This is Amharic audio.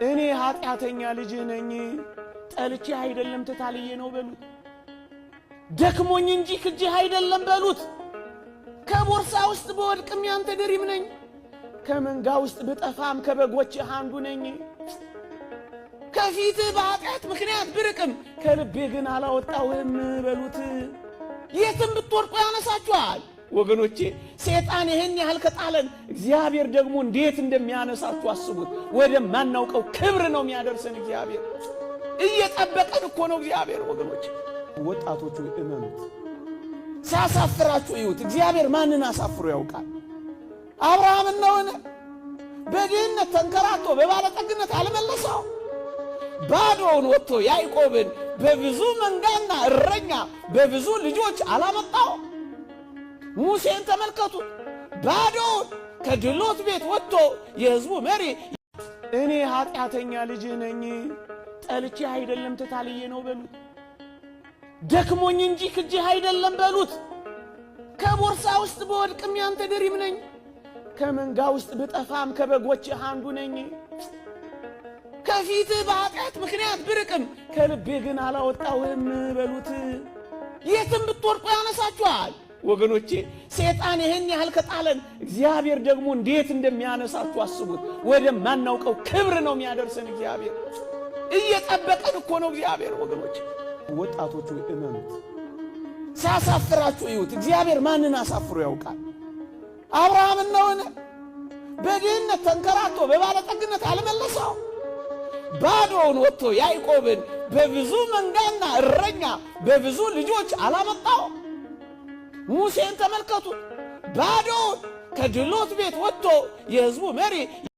እኔ ኃጢአተኛ ልጅ ነኝ ጠልቼ አይደለም ተታልዬ ነው በሉት። ደክሞኝ እንጂ ክጄህ አይደለም በሉት። ከቦርሳ ውስጥ በወድቅም ያንተ ድሪም ነኝ፣ ከመንጋ ውስጥ ብጠፋም ከበጎችህ አንዱ ነኝ። ከፊትህ በኃጢአት ምክንያት ብርቅም ከልቤ ግን አላወጣውህም በሉት። የትም ብትወድቁ ያነሳችኋል። ወገኖቼ ሰይጣን ይሄን ያህል ከጣለን እግዚአብሔር ደግሞ እንዴት እንደሚያነሳችሁ አስቡት። ወደማናውቀው ክብር ነው የሚያደርሰን እግዚአብሔር። እየጠበቀን እኮ ነው እግዚአብሔር። ወገኖቼ ወጣቶቹ እመኑት፣ ሲያሳፍራችሁ እዩት። እግዚአብሔር ማንን አሳፍሮ ያውቃል? አብርሃምን ነውን? በድህነት ተንከራቶ በባለጠግነት አልመለሰው? ባዶውን ወጥቶ ያዕቆብን በብዙ መንጋና እረኛ በብዙ ልጆች አላመጣው? ሙሴን ተመልከቱት፣ ባዶውን ከድሎት ቤት ወጥቶ የሕዝቡ መሪ። እኔ ኃጢአተኛ ልጅ ነኝ ጠልቼ አይደለም ተታልዬ ነው በሉት። ደክሞኝ እንጂ ክጄህ አይደለም በሉት። ከቦርሳ ውስጥ በወድቅም ያንተ ድሪም ነኝ፣ ከመንጋ ውስጥ ብጠፋም ከበጎችህ አንዱ ነኝ። ከፊትህ በኃጢአት ምክንያት ብርቅም ከልቤ ግን አላወጣውህም በሉት። የትም ብትወድቁ ያነሳችኋል። ወገኖቼ ሰይጣን ይሄን ያህል ከጣለን እግዚአብሔር ደግሞ እንዴት እንደሚያነሳችሁ አስቡት። ወደማናውቀው ክብር ነው የሚያደርሰን እግዚአብሔር። እየጠበቀን እኮ ነው እግዚአብሔር። ወገኖቼ ወጣቶቹ እመኑት፣ ሲያሳፍራችሁ እዩት። እግዚአብሔር ማንን አሳፍሮ ያውቃል? አብርሃምን ነውን? በድህነት ተንከራቶ በባለጠግነት አልመለሰው? ባዶውን ወጥቶ ያዕቆብን በብዙ መንጋና እረኛ በብዙ ልጆች አላመጣው? ሙሴን ተመልከቱት፣ ባዶውን ከድሎት ቤት ወጥቶ የሕዝቡ መሪ